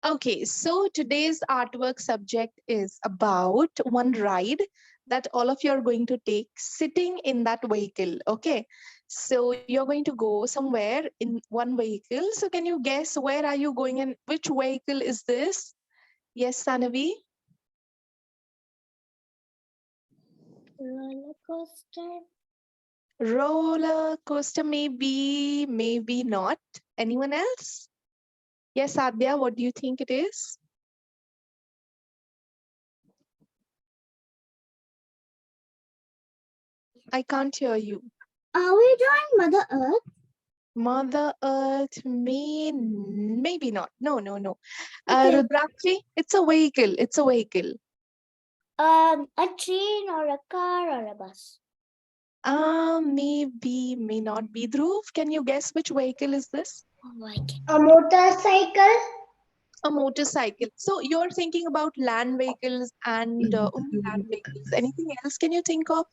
Okay, so today's artwork subject is about one ride that all of you are going to take sitting in that vehicle. Okay, so you're going to go somewhere in one vehicle. So can you guess where are you going and which vehicle is this? Yes, Sanavi? Roller coaster. Roller coaster, maybe, maybe not. Anyone else? Yes, Adya, what do you think it is? I can't hear you. Are we drawing Mother Earth? Mother Earth, maybe not. No, no, no. Okay. Rudrakshi, it's a vehicle. It's a vehicle. A train or a car or a bus. Maybe, may not be. Dhruv, can you guess which vehicle is this? A motorcycle. A motorcycle. So you're thinking about land vehicles and only land vehicles. Anything else can you think of?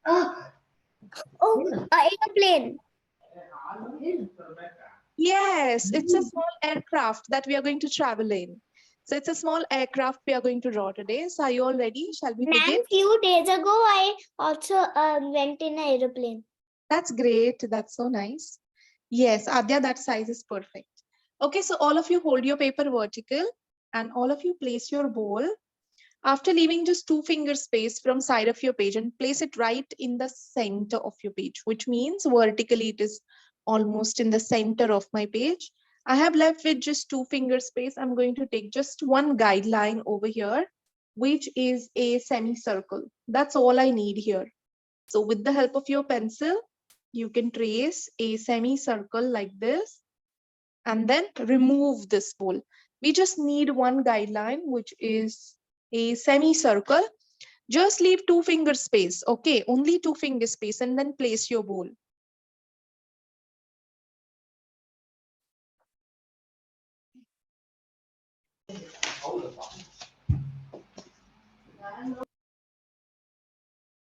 Oh, a airplane. Yes, it's a small aircraft that we are going to travel in. So it's a small aircraft we are going to draw today. So are you all ready? Shall we begin? Ma'am, few days ago I also went in an aeroplane. That's great. That's so nice. Yes, Adya, that size is perfect. Okay, so all of you hold your paper vertical and all of you place your bowl. After leaving just 2 finger space from side of your page and place it right in the center of your page, which means vertically it is almost in the center of my page. I have left with just 2 finger space. I'm going to take just one guideline over here, which is a semicircle. That's all I need here. So with the help of your pencil, you can trace a semicircle like this and then remove this bowl. We just need one guideline, which is a semicircle. Just leave 2 finger space, okay? Only 2 finger space and then place your bowl.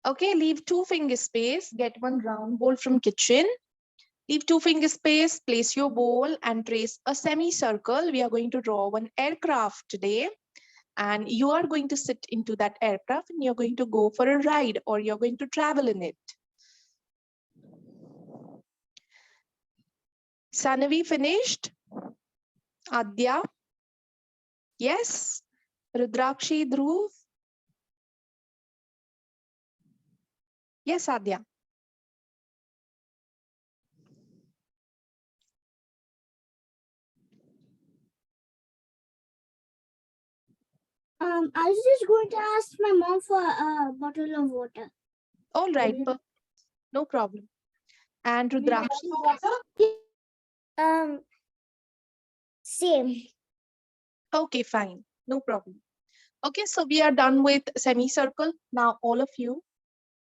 Okay, leave 2 finger space, get one round bowl from kitchen. Leave 2 finger space, place your bowl and trace a semicircle. We are going to draw one aircraft today. And you are going to sit into that aircraft and you're going to go for a ride or you're going to travel in it. Sanavi finished? Adya? Yes? Rudrakshi, Dhruv? Yes, Adya. I was just going to ask my mom for a bottle of water. All right, no problem. And Rudrakshi? Um, Same. Okay, fine. No problem. Okay, so we are done with semicircle. Now all of you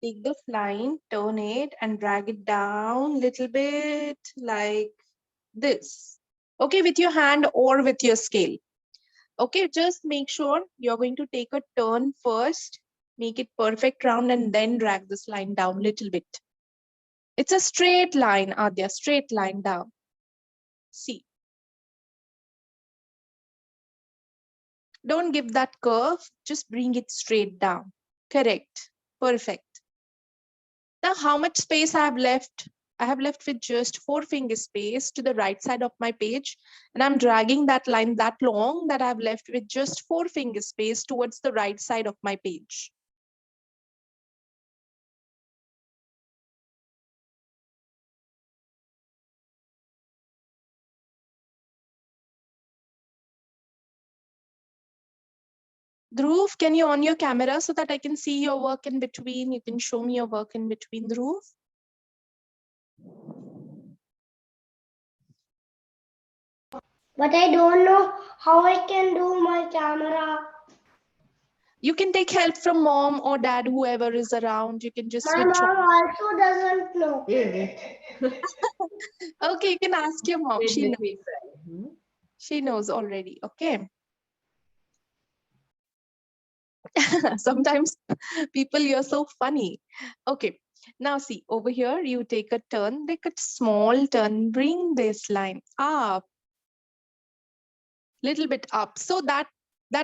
take this line, turn it and drag it down little bit like this. Okay, with your hand or with your scale. Okay, just make sure you're going to take a turn first, make it perfect round and then drag this line down a little bit. It's a straight line, Adya, straight line down. See. Don't give that curve, just bring it straight down. Correct, perfect. Now how much space I have left? I have left with just 4 finger space to the right side of my page. And I'm dragging that line that long that I've left with just 4 finger space towards the right side of my page. Dhruv, can you on your camera so that I can see your work in between? You can show me your work in between, Dhruv. But I don't know how I can do my camera. You can take help from mom or dad, whoever is around. You can just My switch mom on. also doesn't know. Okay, you can ask your mom. She knows already. Okay. Sometimes people, you're so funny. Okay. Now see, over here, you take a turn, take a small turn, bring this line up. Little bit up. So that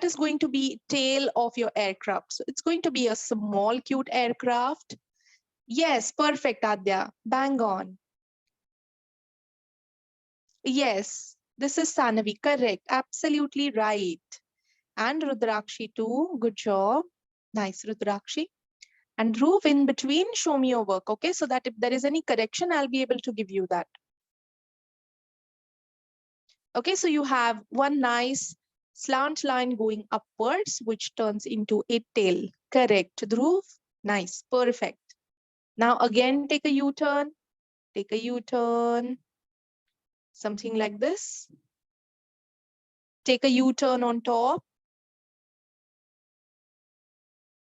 is going to be tail of your aircraft. So it's going to be a small, cute aircraft. Yes, perfect, Adya. Bang on. Yes, this is Sanavi. Correct. Absolutely right. And Rudrakshi too. Good job. Nice, Rudrakshi. And Dhruv, in between, show me your work, okay? So that if there is any correction, I'll be able to give you that. Okay, so you have one nice slant line going upwards, which turns into a tail. Correct, Dhruv. Nice, perfect. Now again, take a U-turn. Take a U-turn. Something like this. Take a U-turn on top.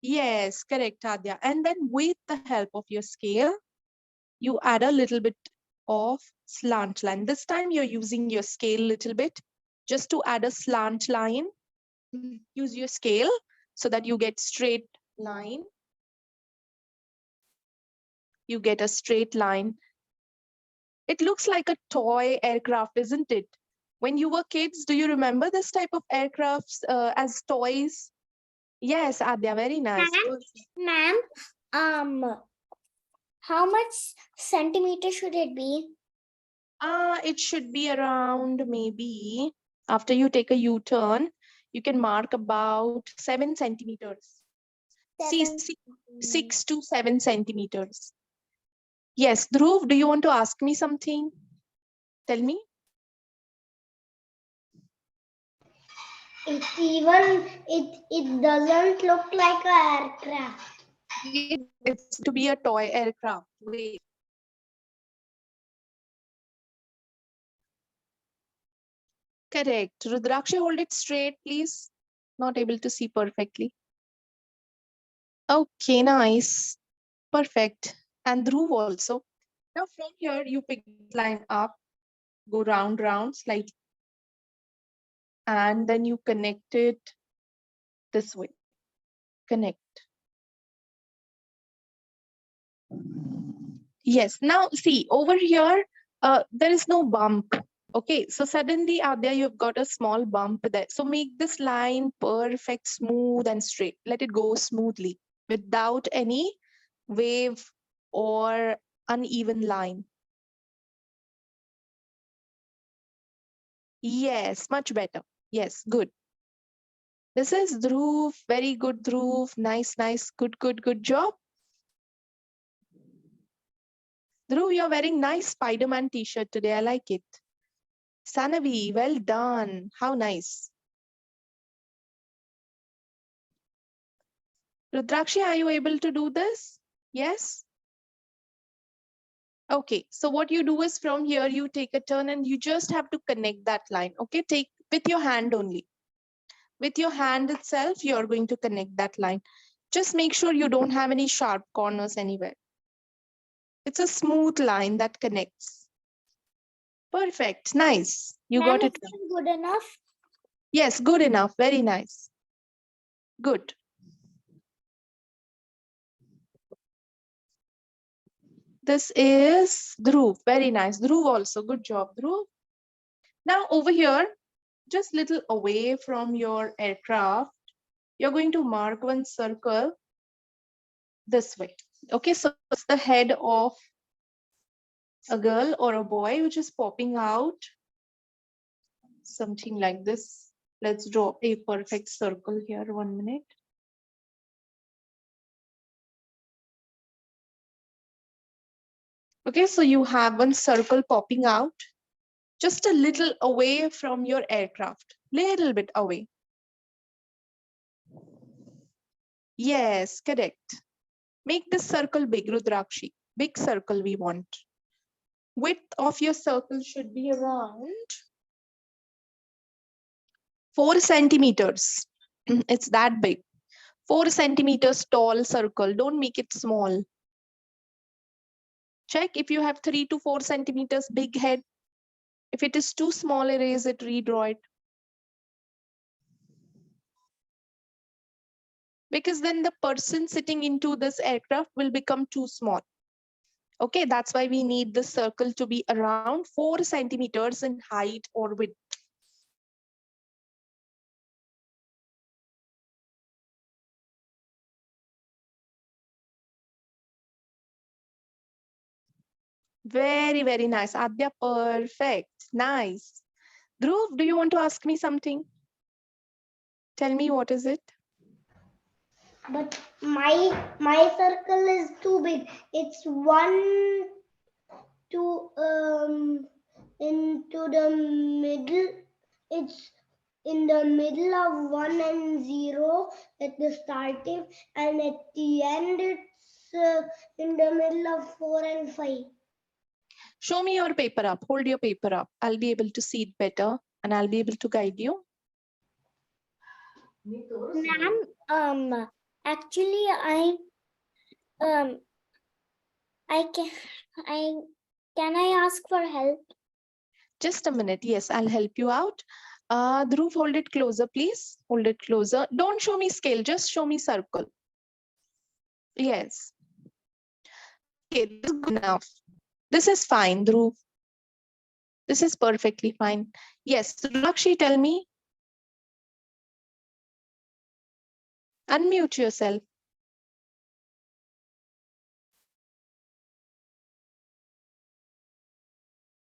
Yes, correct, Adya. And then with the help of your scale, you add a little bit of slant line. This time you're using your scale a little bit just to add a slant line. Use your scale so that you get straight line. You get a straight line. It looks like a toy aircraft, isn't it? When you were kids, do you remember this type of aircrafts as toys? Yes, Adya, very nice. Ma'am, how much centimeter should it be? It should be around maybe after you take a U-turn, you can mark about 7 centimeters. See, 6 to 7 centimeters. Yes, Dhruv, do you want to ask me something? Tell me. It doesn't look like an aircraft. It's to be a toy aircraft. Wait. Correct. Rudrakshi, hold it straight, please. Not able to see perfectly. Okay, nice. Perfect. And Dhruv also. Now from here, you pick this line up, go round, slightly. And then you connect it this way. Connect. Yes. Now see over here, there is no bump. Okay. So suddenly out there, you've got a small bump there. So make this line perfect, smooth and straight. Let it go smoothly without any wave or uneven line. Yes, much better. Yes, good. This is Dhruv. Very good, Dhruv. Nice, nice. Good job. Dhruv, you're wearing nice Spider-Man t-shirt today. I like it. Sanavi, well done. How nice. Rudrakshi, are you able to do this? Yes? Okay, so what you do is from here, you take a turn and you just have to connect that line. Okay, take with your hand only. With your hand itself, you're going to connect that line. Just make sure you don't have any sharp corners anywhere. It's a smooth line that connects. Perfect, nice. You got it. Good enough? Yes, good enough, very nice. Good. This is Dhruv, very nice. Dhruv also, good job, Dhruv. Now over here, just little away from your aircraft, you're going to mark one circle this way. Okay, so it's the head of a girl or a boy which is popping out. Something like this. Let's draw a perfect circle here. 1 minute. Okay, so you have one circle popping out just a little away from your aircraft. Little bit away. Yes, correct. Make this circle big, Rudrakshi. Big circle we want. Width of your circle should be around 4 centimeters. It's that big. 4 centimeters tall circle. Don't make it small. Check if you have 3 to 4 centimeters big head. If it is too small, erase it, redraw it. Because then the person sitting into this aircraft will become too small. Okay, that's why we need the circle to be around 4 centimeters in height or width. Very, very nice. Adya, perfect. Nice. Dhruv, do you want to ask me something? Tell me, what is it? But my circle is too big. It's 1 to into the middle. It's in the middle of 1 and 0 at the starting, and at the end it's in the middle of 4 and 5. Show me your paper up. Hold your paper up. I'll be able to see it better and I'll be able to guide you. Ma'am, actually I can I ask for help? Just a minute. Yes, I'll help you out. Dhruv, hold it closer, please. Hold it closer. Don't show me scale. Just show me circle. Yes. Okay, this is good enough. This is fine, Dhruv. This is perfectly fine. Yes, Rakshi, tell me. Unmute yourself.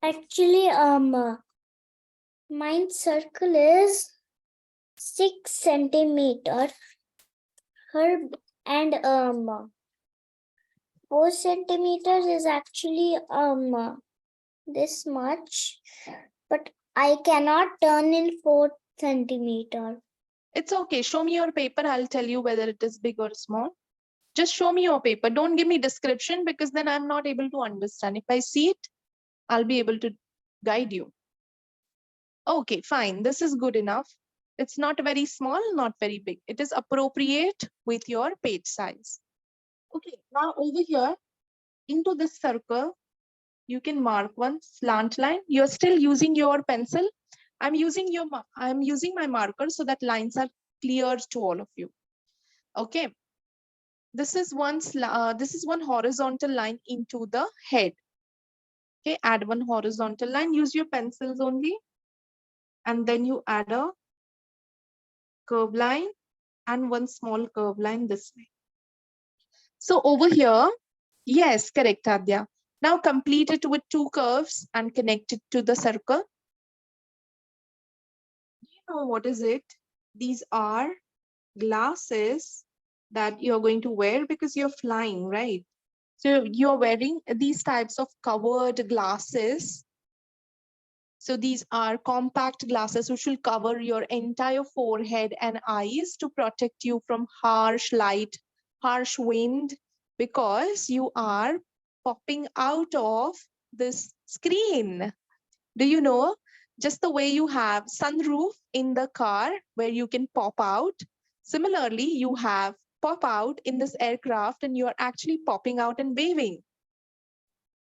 Actually, mine circle is 6 centimeter. Her and 4 centimeters is actually this much, but I cannot turn in 4 centimeter. It's okay. Show me your paper. I'll tell you whether it is big or small. Just show me your paper. Don't give me description because then I'm not able to understand. If I see it, I'll be able to guide you. Okay, fine. This is good enough. It's not very small, not very big. It is appropriate with your page size. Okay, now over here, into this circle, you can mark one slant line. You're still using your pencil. I'm using my marker so that lines are clear to all of you. Okay. This is one horizontal line into the head. Okay, add one horizontal line. Use your pencils only. And then you add a curve line and one small curve line this way. So over here, yes, correct, Adya. Now complete it with 2 curves and connect it to the circle. Do you know what is it? These are glasses that you're going to wear because you're flying, right? So you're wearing these types of covered glasses. So these are compact glasses which will cover your entire forehead and eyes to protect you from harsh light, harsh wind, because you are popping out of this screen. Do you know? Just the way you have sunroof in the car where you can pop out. Similarly, you have pop out in this aircraft and you are actually popping out and waving.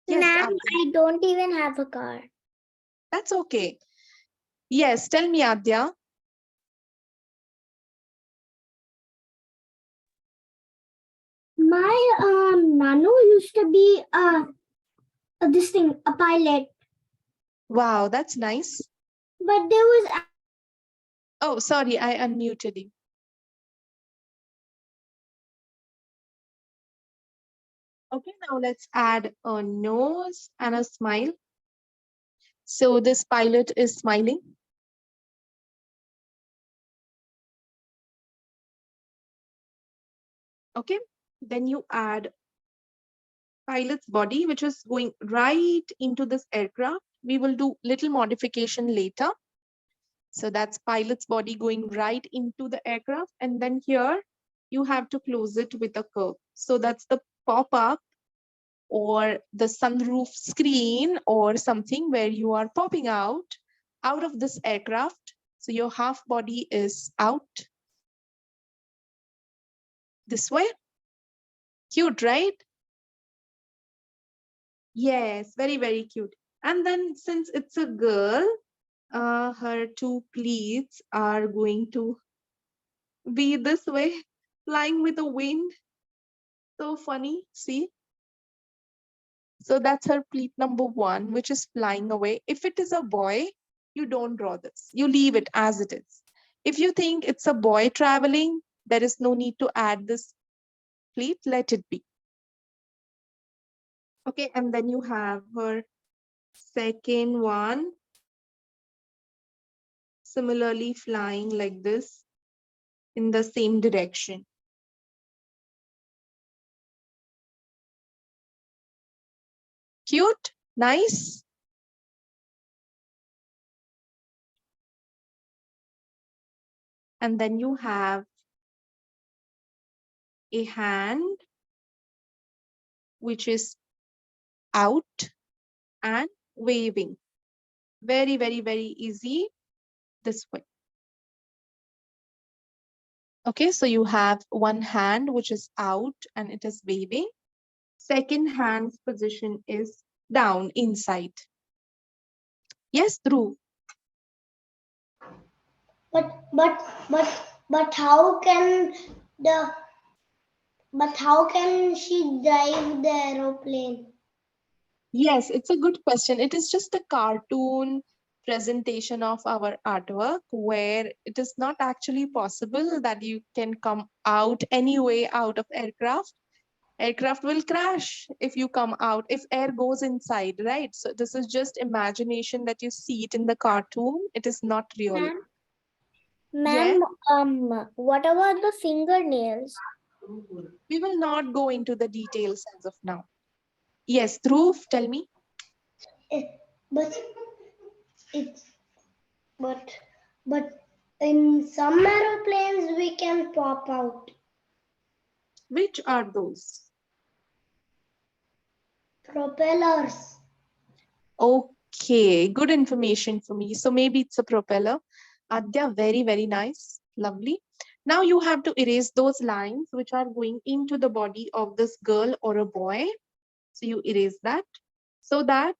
Yes, Ma'am, I don't even have a car. that's okay. Yes, tell me, Adya. My nano used to be this thing, a pilot, Wow, that's nice. but there was Oh, sorry, I unmuted you. Okay, now let's add a nose and a smile. So this pilot is smiling. Okay, then you add pilot's body, which is going right into this aircraft. We will do little modification later. So that's pilot's body going right into the aircraft. And then here you have to close it with a curve. So that's the pop-up or the sunroof screen or something where you are popping out of this aircraft. So your half body is out this way. Cute, right? Yes, very, very cute. And then since it's a girl, her 2 pleats are going to be this way, flying with the wind. So funny, see? So that's her pleat number 1, which is flying away. If it is a boy, you don't draw this. You leave it as it is. If you think it's a boy traveling, there is no need to add this pleat, let it be. Okay, and then you have her second one, similarly flying like this in the same direction. Cute, nice. And then you have a hand which is out and waving. Very, very, very easy this way. Okay, so you have one hand which is out and it is waving. Second hand's position is down inside. Yes, Dhruv. But how can the but how can she drive the aeroplane? Yes, it's a good question. It is just a cartoon presentation of our artwork where it is not actually possible that you can come out any way out of aircraft. Aircraft will crash if you come out, if air goes inside, right? So this is just imagination that you see it in the cartoon. It is not real. Yes, What about the fingernails? we will not go into the details as of now. Yes, Dhruv, tell me. But it's but but in some aeroplanes we can pop out. Which are those? Propellers. Okay, good information for me. So maybe it's a propeller. Adya, very, very nice. Lovely. Now you have to erase those lines which are going into the body of this girl or a boy. So you erase that so that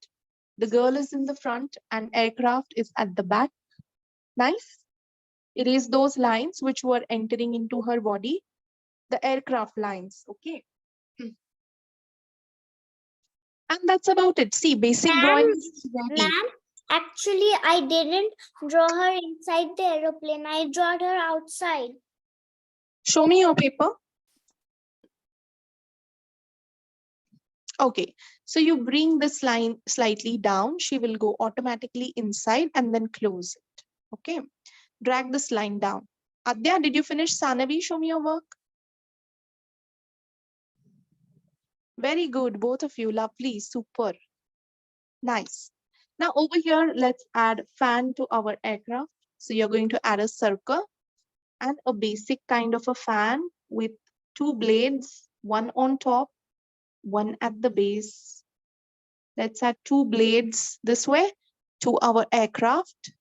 the girl is in the front and aircraft is at the back. Nice. Erase those lines which were entering into her body, the aircraft lines. Okay. And that's about it. See, basic drawing is ready. Ma'am, actually, I didn't draw her inside the aeroplane. I drew her outside. Show me your paper. Okay, so you bring this line slightly down. She will go automatically inside and then close it. Okay, drag this line down. Adya, did you finish? Sanavi, show me your work. Very good, both of you. Lovely, super. Nice. Now over here, let's add fan to our aircraft. So you're going to add a circle and a basic kind of a fan with two blades, one on top, one at the base. Let's add two blades this way to our aircraft.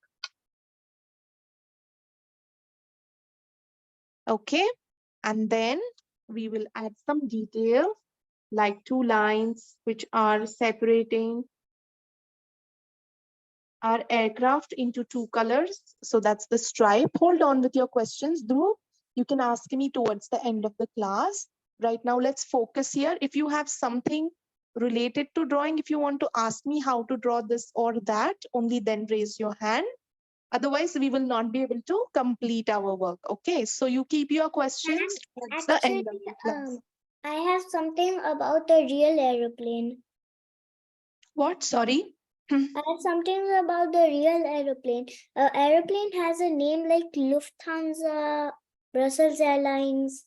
Okay, and then we will add some details like two lines which are separating our aircraft into two colors. So that's the stripe. Hold on with your questions, Dhruv. You can ask me towards the end of the class. Right now, let's focus here. If you have something related to drawing, if you want to ask me how to draw this or that, only then raise your hand. Otherwise, we will not be able to complete our work. Okay, so you keep your questions towards the end of the class. I have something about a real aeroplane. What? Sorry? I have something about the real aeroplane. Aeroplane has a name like Lufthansa, Brussels Airlines.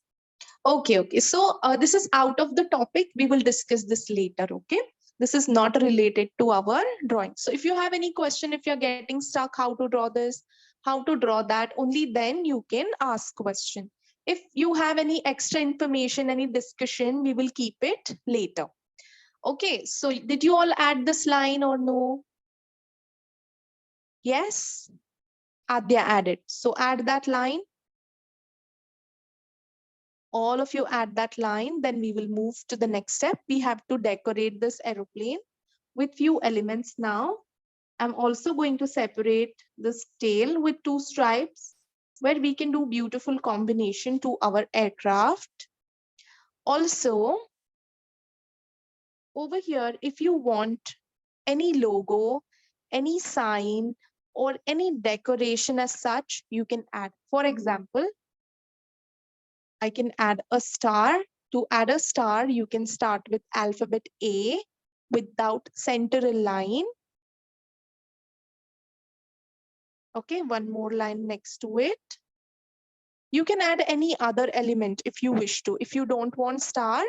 Okay, okay. So this is out of the topic. We will discuss this later. Okay. This is not related to our drawing. So if you have any question, if you're getting stuck, how to draw this, how to draw that, only then you can ask question. If you have any extra information, any discussion, we will keep it later. Okay. So did you all add this line or no? Yes. Adya added. So add that line. All of you add that line, then we will move to the next step. We have to decorate this aeroplane with few elements now. I'm also going to separate this tail with two stripes where we can do beautiful combination to our aircraft. Also, over here, if you want any logo, any sign, or any decoration as such, you can add. For example, I can add a star. To add a star, you can start with alphabet A without center line. Okay, one more line next to it. You can add any other element if you wish to. If you don't want star,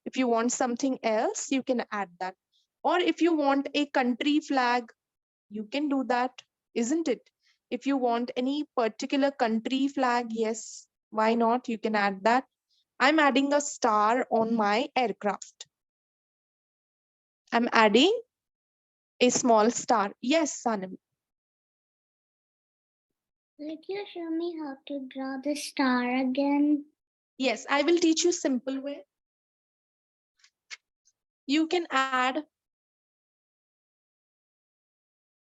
if you want something else, you can add that. Or if you want a country flag, you can do that, isn't it? If you want any particular country flag, yes, why not? You can add that. I'm adding a star on my aircraft. I'm adding a small star. Yes, Sanam. Could you show me how to draw the star again? Yes, I will teach you simple way. You can add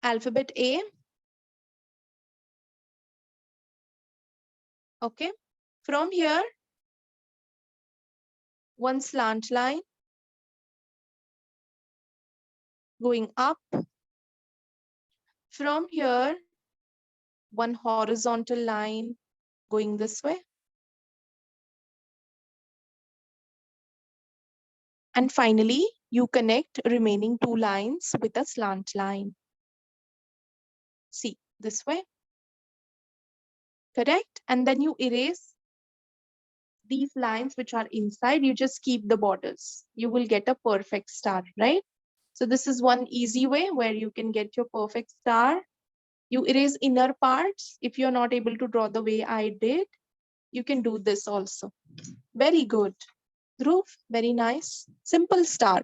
alphabet A. Okay. From here, one slant line going up. From here, one horizontal line going this way. And finally, you connect remaining two lines with a slant line. See, this way. Correct? And then you erase these lines which are inside. You just keep the borders. You will get a perfect star, right? So this is one easy way where you can get your perfect star. You erase inner parts. If you're not able to draw the way I did, you can do this also. Very good. Dhruv, very nice. Simple star.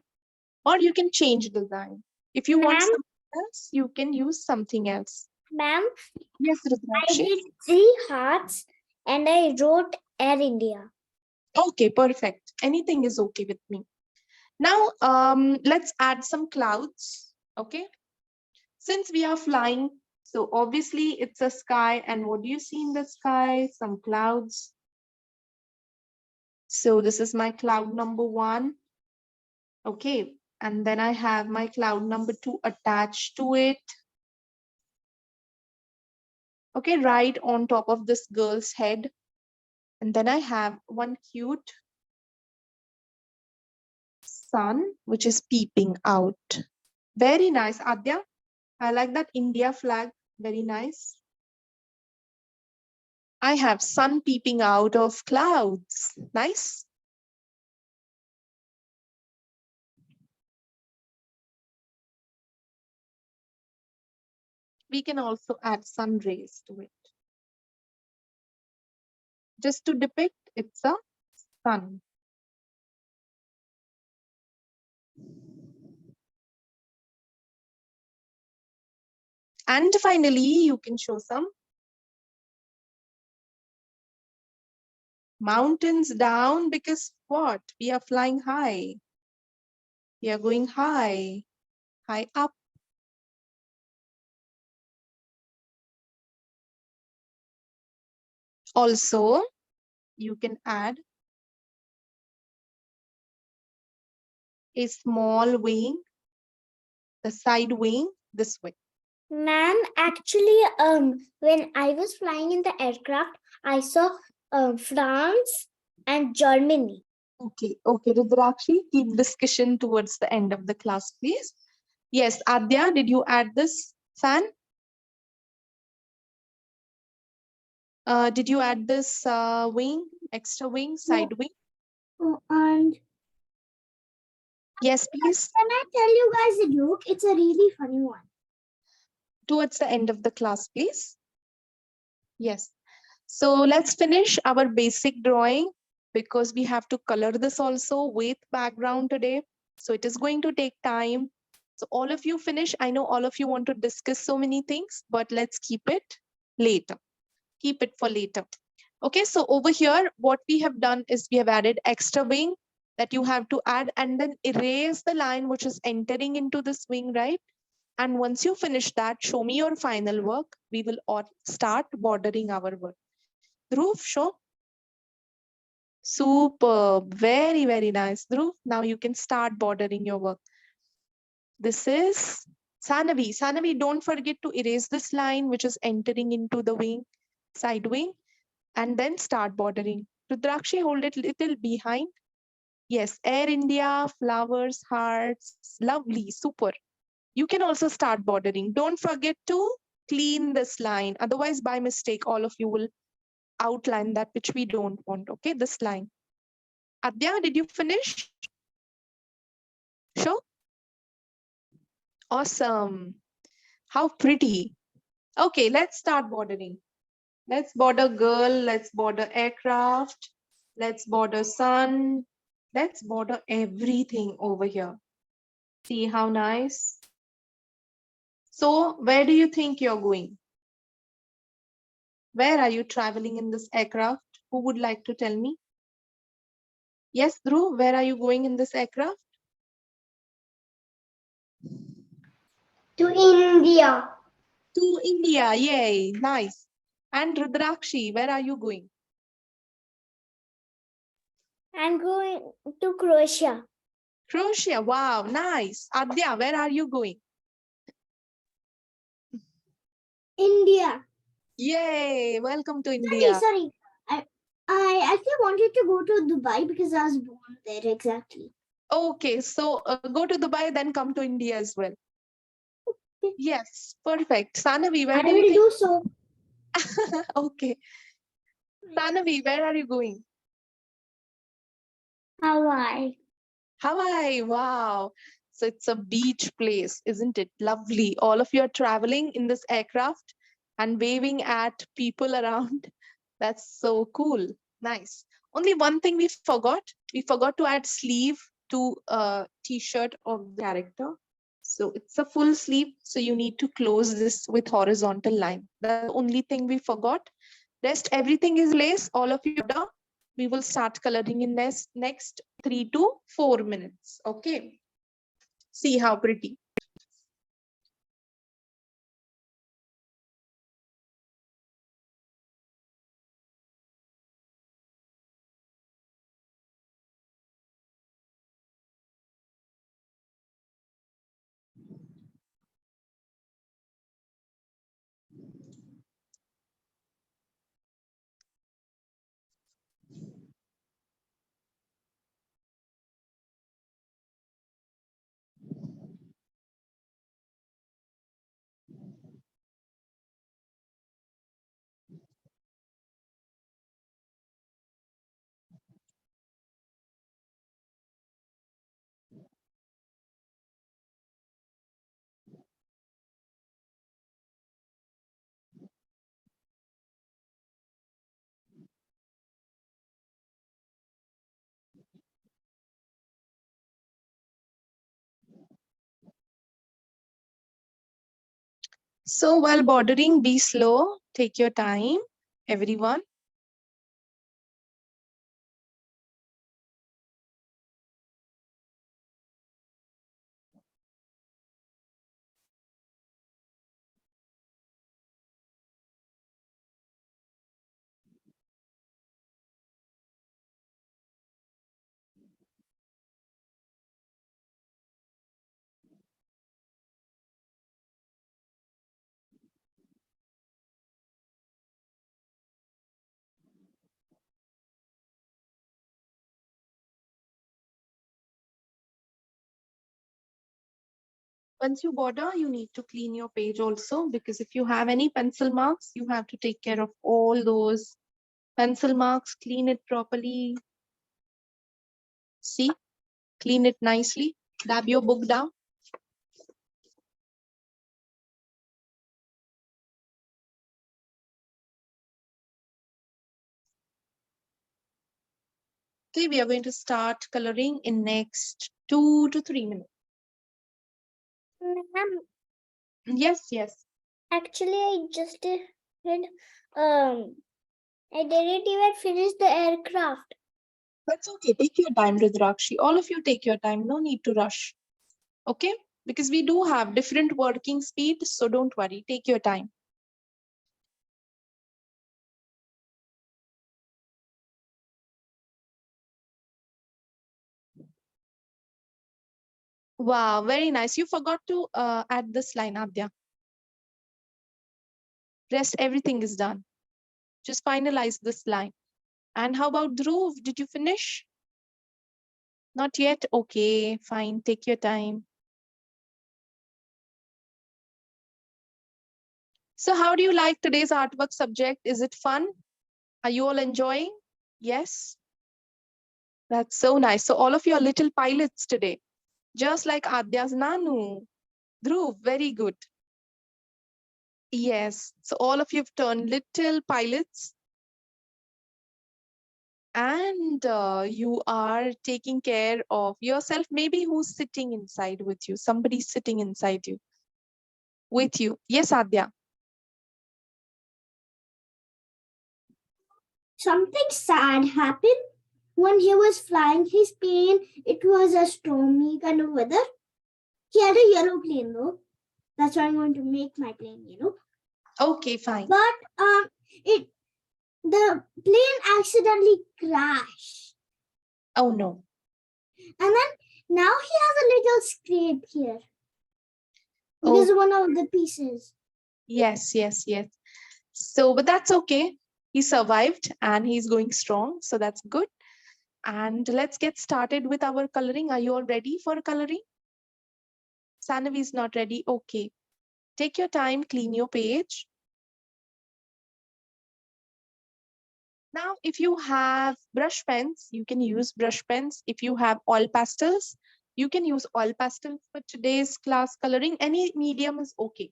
Or you can change design. If you want something else, you can use something else. Ma'am, Yes, I Rudrakshi. did 3 hearts and I wrote Air India. Okay, perfect. Anything is okay with me. Now, let's add some clouds. Okay. Since we are flying, so obviously it's a sky. And what do you see in the sky? Some clouds. So this is my cloud number 1. Okay. And then I have my cloud number 2 attached to it. Okay, right on top of this girl's head. And then I have one cute sun, which is peeping out. Very nice, Adya. I like that India flag. Very nice. I have sun peeping out of clouds. Nice. We can also add sun rays to it. Just to depict, it's a sun. And finally, you can show some mountains down because what? We are flying high. We are going high, high up. Also, you can add a small wing, the side wing this way. Ma'am, actually, when I was flying in the aircraft, I saw France and Germany. Okay, okay, Rudrakshi, keep discussion towards the end of the class, please. Yes, Adya, did you add this fan? Did you add this wing, extra wing, side wing? And Yes, please. can I tell you guys a joke? It's a really funny one. Towards the end of the class, please. Yes. So let's finish our basic drawing because we have to color this also with background today. So it is going to take time. So all of you finish. I know all of you want to discuss so many things, but let's keep it later. Keep it for later. Okay, so over here, what we have done is we have added extra wing that you have to add and then erase the line which is entering into this wing, right? And once you finish that, show me your final work. We will start bordering our work. Dhruv, show. Superb. Very, very nice. Dhruv, now you can start bordering your work. This is Sanavi. Sanavi, don't forget to erase this line which is entering into the wing, side wing, and then start bordering. Rudrakshi, hold it little behind. Yes, Air India, flowers, hearts, lovely, super. You can also start bordering. Don't forget to clean this line. Otherwise, by mistake, all of you will outline that which we don't want. Okay, this line. Adya, did you finish? Sure. Awesome. How pretty. Okay, let's start bordering. Let's border girl. Let's border aircraft. Let's border sun. Let's border everything over here. See how nice. So, where do you think you're going? Where are you traveling in this aircraft? Who would like to tell me? Yes, Dhruv, where are you going in this aircraft? To India. To India, yay, nice. And Rudrakshi, where are you going? I'm going to Croatia. Croatia, wow, nice. Adya, where are you going? India. Yay, welcome to India. Sorry. I actually wanted to go to Dubai because I was born there exactly. Okay, so go to Dubai, then come to India as well. Yes, perfect. Sanavi, where I do you will think? do so. Okay. Sanavi, where are you going? Hawaii. Hawaii, wow. So it's a beach place, isn't it? Lovely. All of you are traveling in this aircraft and waving at people around. That's so cool. Nice. Only one thing we forgot. We forgot to add sleeve to a t-shirt of the character. So it's a full sleeve. So you need to close this with horizontal line. That's the only thing we forgot. Rest everything is lace. All of you order. We will start coloring in next 3 to 4 minutes. Okay. See how pretty. So while bordering, be slow. Take your time, everyone. Once you border, you need to clean your page also, because if you have any pencil marks, you have to take care of all those pencil marks, clean it properly. See, clean it nicely. Dab your book down. Okay, we are going to start coloring in next 2 to 3 minutes. Ma'am, Yes, yes. actually, I just did. I didn't even finish the aircraft. That's okay. Take your time, Rudrakshi. All of you take your time. No need to rush. Okay? Because we do have different working speed. So don't worry. Take your time. Wow, very nice. You forgot to add this line, Adya. Rest, everything is done. Just finalize this line. And how about Dhruv? Did you finish? Not yet? Okay, fine. Take your time. So how do you like today's artwork subject? Is it fun? Are you all enjoying? Yes? That's so nice. So all of you are little pilots today, just like Adya's Nanu. Dhruv, very good. Yes. So all of you have turned little pilots and you are taking care of yourself. Maybe who's sitting inside with you? Somebody's sitting inside you, with you. Yes, Adya. Something sad happened when he was flying his plane. It was a stormy kind of weather. He had a yellow plane though. That's why I'm going to make my plane yellow. Okay, fine. But the plane accidentally crashed. Oh no. And then now he has a little scrape here. Because of one of the pieces. Yes, yes, yes. So, but that's okay. He survived and he's going strong. So that's good. And let's get started with our coloring. Are you all ready for coloring? Sanavi is not ready. Okay. Take your time, clean your page. Now, if you have brush pens, you can use brush pens. If you have oil pastels, you can use oil pastels for today's class coloring. Any medium is okay.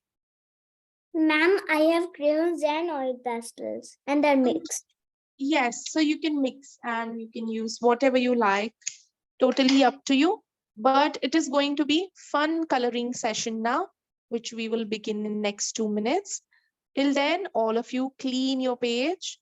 Ma'am, I have crayons and oil pastels and they're mixed. Yes, so you can mix and you can use whatever you like. Totally up to you. But it is going to be fun coloring session now, which we will begin in next 2 minutes. Till then, all of you clean your page.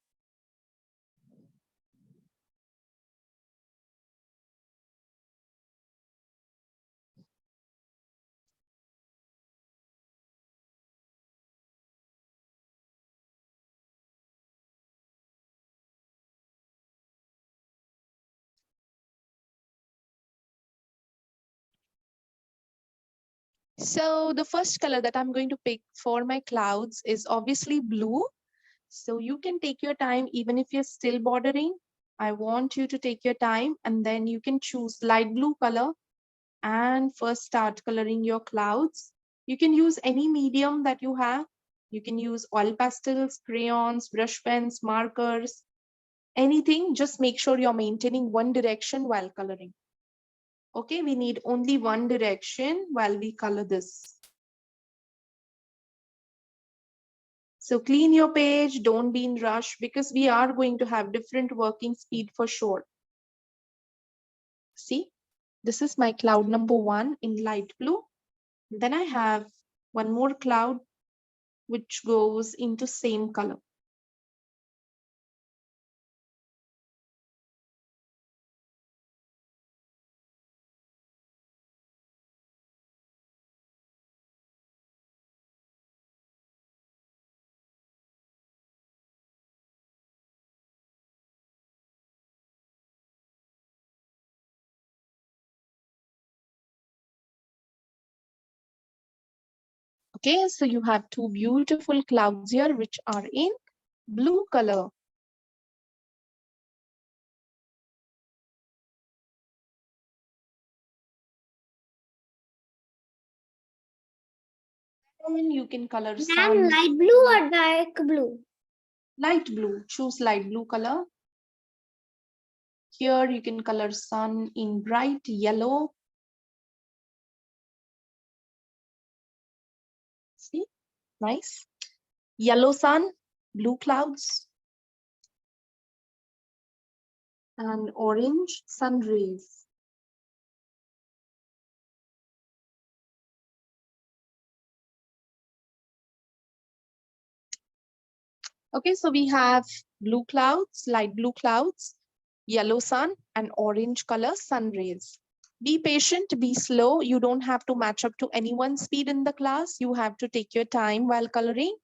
So the first color that I'm going to pick for my clouds is obviously blue. So you can take your time, even if you're still bordering. I want you to take your time and then you can choose light blue color and first start coloring your clouds. You can use any medium that you have. You can use oil pastels, crayons, brush pens, markers, anything. Just make sure you're maintaining one direction while coloring. Okay, we need only one direction while we color this. So clean your page, don't be in rush because we are going to have different working speed for sure. See, this is my cloud number 1 in light blue. Then I have one more cloud which goes into same color. Okay, so you have two beautiful clouds here which are in blue color. And you can color sun. Light blue or dark blue? Light blue, choose light blue color. Here you can color sun in bright yellow. See, nice. Yellow sun, blue clouds, and orange sun rays. Okay, so we have blue clouds, light blue clouds, yellow sun, and orange color sun rays. Be patient, be slow. You don't have to match up to anyone's speed in the class. You have to take your time while coloring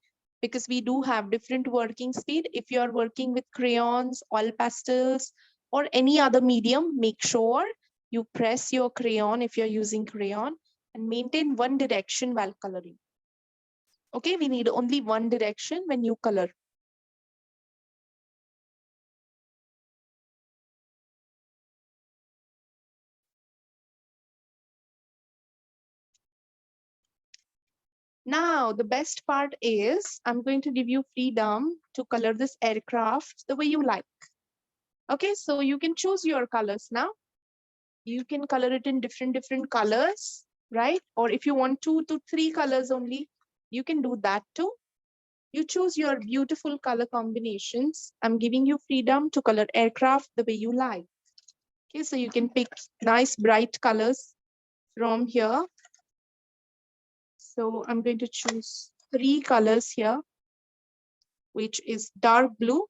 because we do have different working speed. If you're working with crayons, oil pastels, or any other medium, make sure you press your crayon if you're using crayon and maintain one direction while coloring. Okay, we need only one direction when you color. Now, the best part is I'm going to give you freedom to color this aircraft the way you like. Okay, so you can choose your colors now. You can color it in different colors, right? Or if you want 2 to 3 colors only, you can do that too. You choose your beautiful color combinations. I'm giving you freedom to color aircraft the way you like. Okay, so you can pick nice bright colors from here. So I'm going to choose 3 colors here, which is dark blue.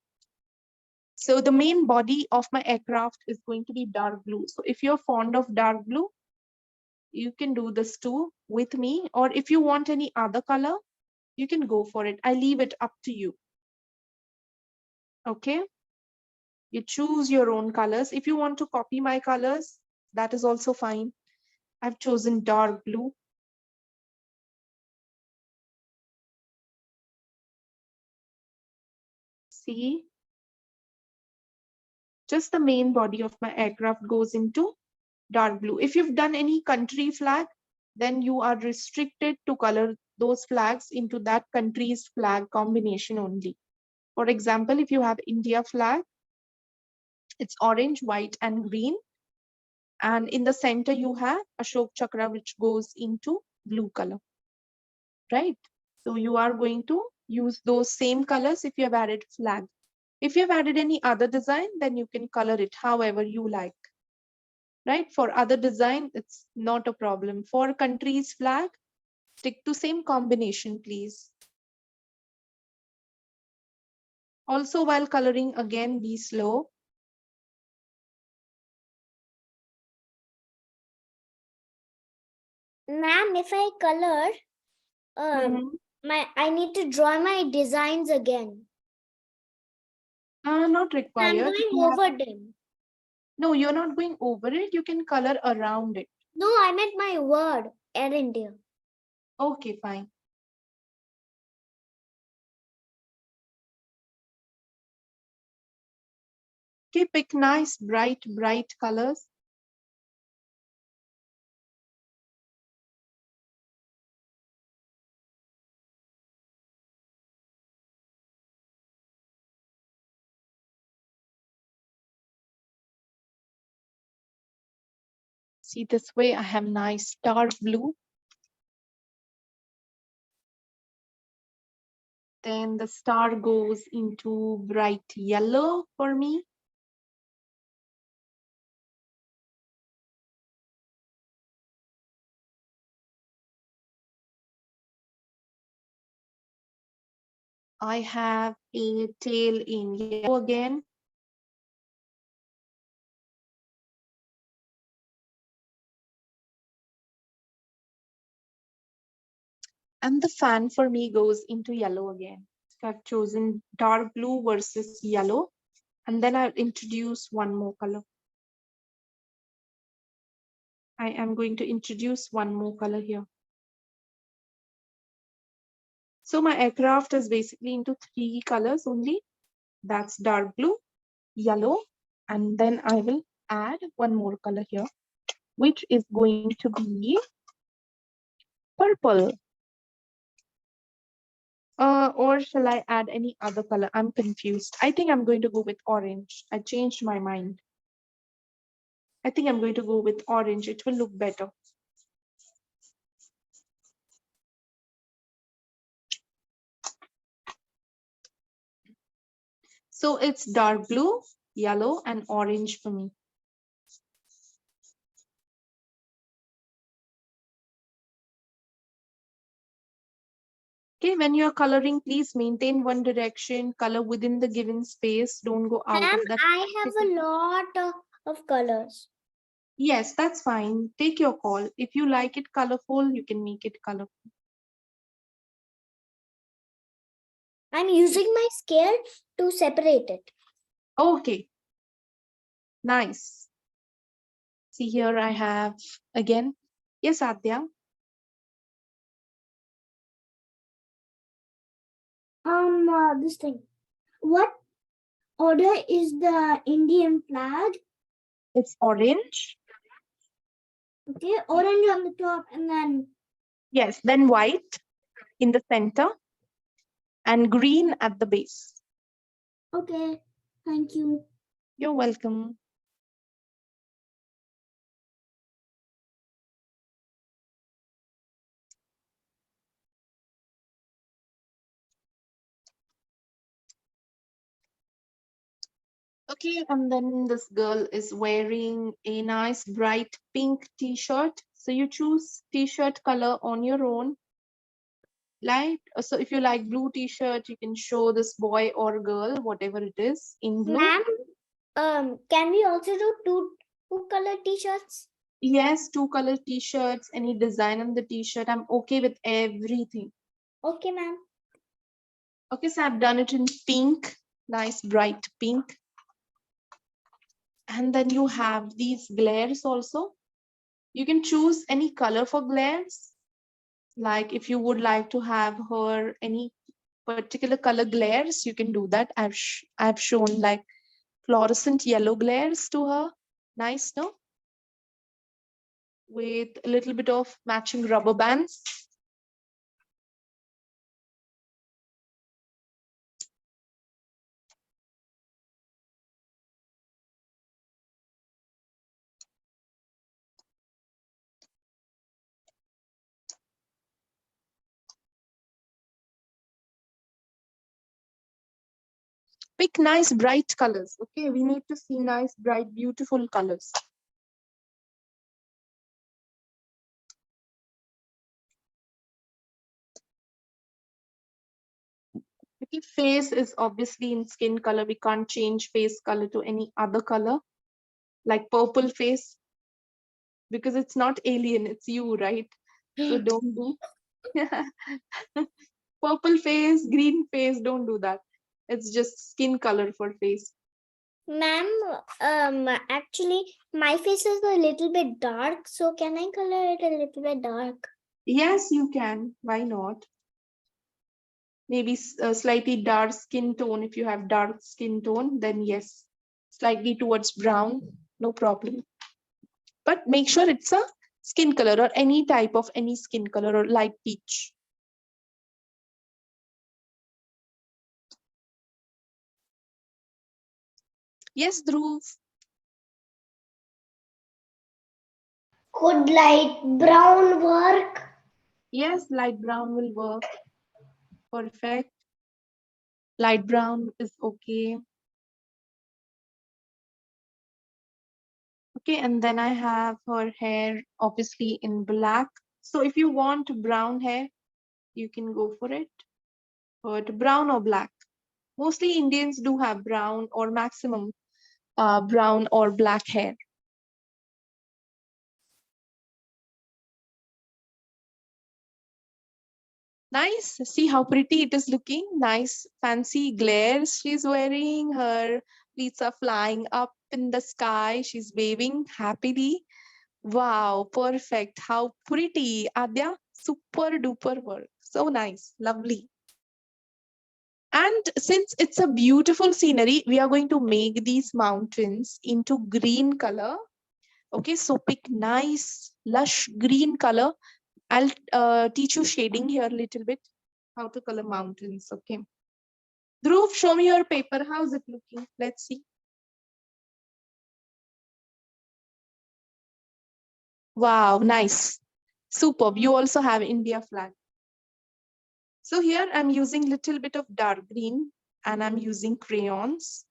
So the main body of my aircraft is going to be dark blue. So if you're fond of dark blue, you can do this too with me. Or if you want any other color, you can go for it. I leave it up to you. Okay. You choose your own colors. If you want to copy my colors, that is also fine. I've chosen dark blue. See, just the main body of my aircraft goes into dark blue. If you've done any country flag, then you are restricted to color those flags into that country's flag combination only. For example, if you have India flag, it's orange, white, and green. And in the center, you have Ashok Chakra, which goes into blue color, right? So you are going to use those same colors if you have added flag. If you have added any other design, then you can color it however you like, right? For other design, it's not a problem. For country's flag, stick to same combination, please. Also, while coloring, again, be slow. Ma'am, if I color, I need to draw my designs again. Not I'm required. going over them. No, you're not going over it. You can color around it. No, I meant my word, Air India. Okay, fine. Okay, pick nice, bright colors. See, this way I have nice dark blue. Then the star goes into bright yellow for me. I have a tail in yellow again. And the fan for me goes into yellow again. So I've chosen dark blue versus yellow. And then I'll introduce one more color. I am going to introduce one more color here. So my aircraft is basically into 3 colors only. That's dark blue, yellow, and then I will add one more color here, which is going to be purple. Or shall I add any other color? I'm confused. I think I'm going to go with orange. I changed my mind. I think I'm going to go with orange. It will look better. So it's dark blue, yellow, and orange for me. Okay, when you're coloring, please maintain one direction, color within the given space. Don't go out of that. I have a lot of colors. Yes, that's fine. Take your call. If you like it colorful, you can make it colorful. I'm using my scale to separate it. Okay. Nice. See here I have again. Yes, Adya. This thing. What order is the Indian flag? It's orange. Okay, orange on the top and then. Yes, then white. in the center and green at the base. Okay, thank you. You're welcome. Okay, and then this girl is wearing a nice bright pink t-shirt. So you choose t-shirt color on your own. So if you like blue t-shirt, you can show this boy or girl, whatever it is, in blue. Ma'am, can we also do two color t-shirts? Yes, two color t-shirts, any design on the t-shirt. I'm okay with everything. Okay, ma'am. Okay, so I've done it in pink, nice bright pink. And then you have these glares also. You can choose any color for glares. Like if you would like to have her any particular color glares, you can do that. I've shown like fluorescent yellow glares to her. Nice, no? With a little bit of matching rubber bands. Pick nice bright colors. Okay, we need to see nice, bright, beautiful colors. Okay, face is obviously in skin color. We can't change face color to any other color, like purple face, because it's not alien, it's you, right? So don't do purple face, green face, don't do that. It's just skin color for face. Ma'am, actually, my face is a little bit dark, so can I color it a little bit dark? Yes, you can. Why not? Maybe a slightly dark skin tone. If you have dark skin tone, then yes, slightly towards brown, no problem. But make sure it's a skin color or any type of any skin color or light peach. Yes, Dhruv. Could light brown work? Yes, light brown will work. Perfect. Light brown is okay. Okay, and then I have her hair obviously in black. So if you want brown hair, you can go for it. But brown or black. Mostly Indians do have brown or maximum brown or black hair. Nice. See how pretty it is looking. Nice fancy glares she's wearing. Her pleats are flying up in the sky. She's waving happily. Wow, perfect. How pretty. Adya, super duper work. So nice. Lovely. And since it's a beautiful scenery, we are going to make these mountains into green color. Okay, so pick nice, lush green color. I'll teach you shading here a little bit, how to color mountains. Okay. Dhruv, show me your paper. How's it looking? Let's see. Wow, nice. Superb. You also have India flag. So here I'm using little bit of dark green and I'm using crayons.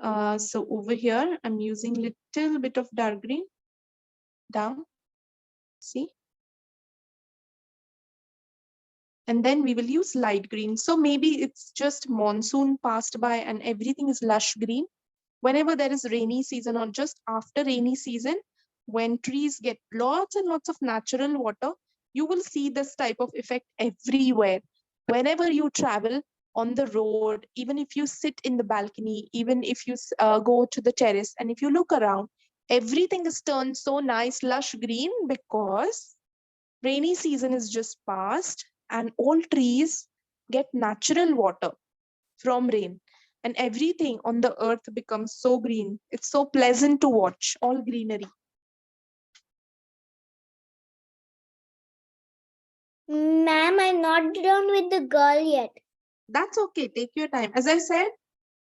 So over here, I'm using little bit of dark green down. See? And then we will use light green. So maybe it's just monsoon passed by and everything is lush green. Whenever there is rainy season or just after rainy season, when trees get lots and lots of natural water, you will see this type of effect everywhere. Whenever you travel on the road, even if you sit in the balcony, even if you go to the terrace, and if you look around, everything is turned so nice, lush green because rainy season is just past and all trees get natural water from rain and everything on the earth becomes so green. It's so pleasant to watch, all greenery. Ma'am, I'm not done with the girl yet. That's okay. Take your time. As I said,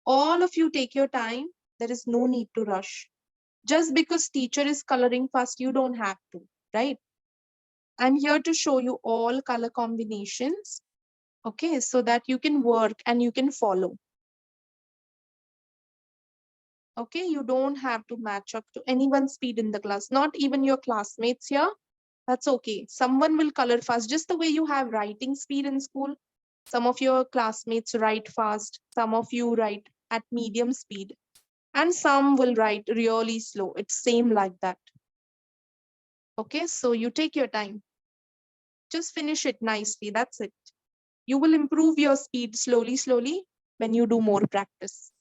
all of you take your time. There is no need to rush. Just because teacher is coloring fast, you don't have to, right? I'm here to show you all color combinations, okay, so that you can work and you can follow. Okay, you don't have to match up to anyone's speed in the class, not even your classmates here. That's okay. Someone will color fast, just the way you have writing speed in school. Some of your classmates write fast, some of you write at medium speed, and some will write really slow. It's same like that. Okay, so you take your time. Just finish it nicely. That's it. You will improve your speed slowly, slowly when you do more practice.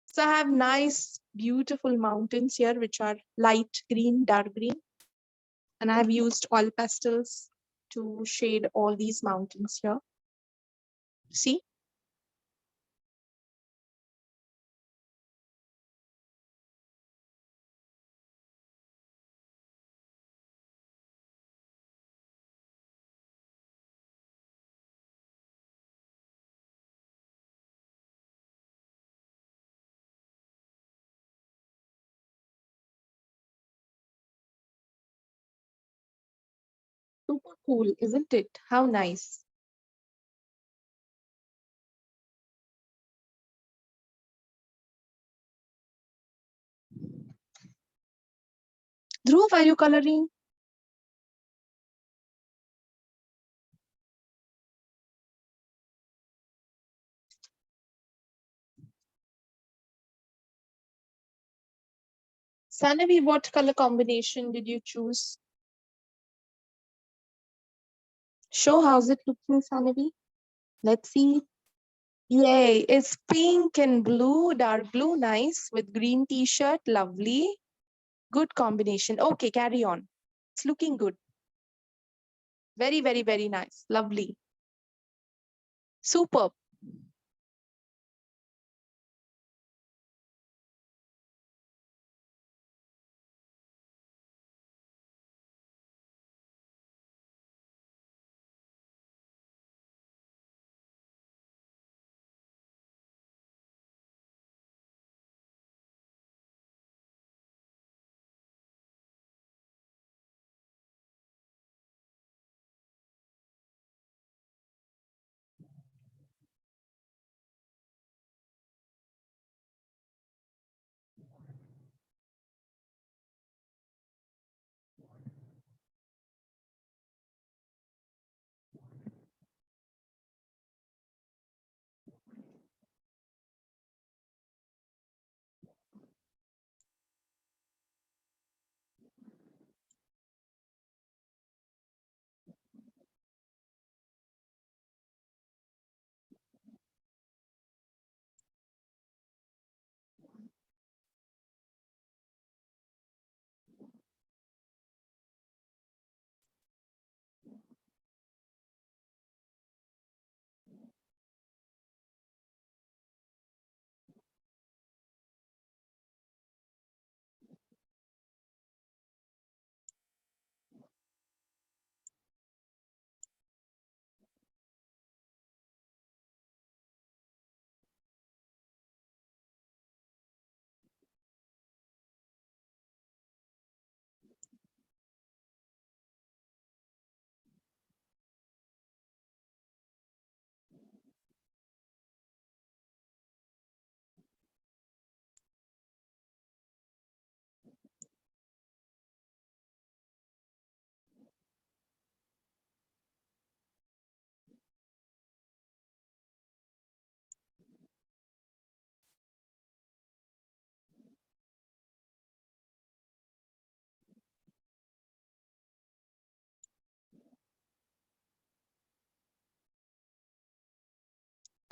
So I have nice, beautiful mountains here, which are light green, dark green. And I have used oil pastels to shade all these mountains here. See? Super cool, isn't it? How nice. Dhruv, are you coloring? Sanavi, what color combination did you choose? Show how's it looking, Sanavi? Let's see. Yay, it's pink and blue, dark blue, nice, with green t-shirt, lovely. Good combination. Okay, carry on. It's looking good. Very, very, very nice. Lovely. Superb.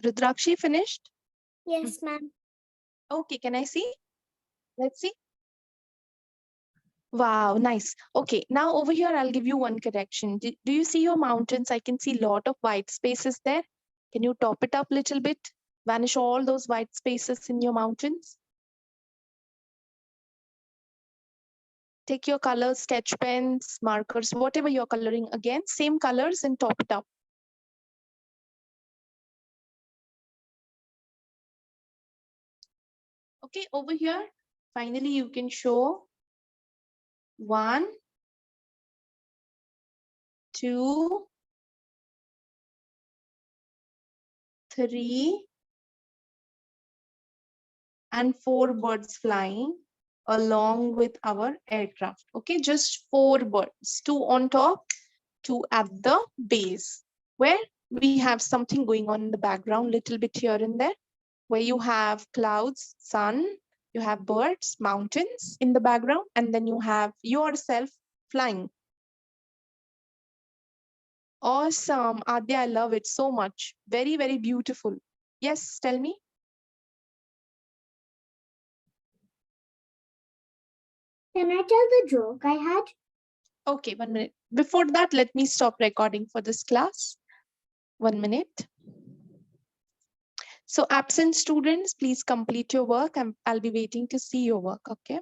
Rudrakshi finished? Yes, ma'am. Okay, can I see? Let's see. Wow, nice. Okay, now over here, I'll give you one correction. Do you see your mountains? I can see a lot of white spaces there. Can you top it up a little bit? Vanish all those white spaces in your mountains. Take your colors, sketch pens, markers, whatever you're coloring. Again, same colors and top it up. Okay, over here, finally you can show 1, 2, 3, and 4 birds flying along with our aircraft. Okay, just 4 birds, 2 on top, 2 at the base, where we have something going on in the background, little bit here and there, where you have clouds, sun, you have birds, mountains in the background, and then you have yourself flying. Awesome, Adya, I love it so much. Very, very beautiful. Yes, tell me. Can I tell the joke I had? Okay, 1 minute. Before that, let me stop recording for this class. 1 minute. So absent students, please complete your work. I'll be waiting to see your work, okay?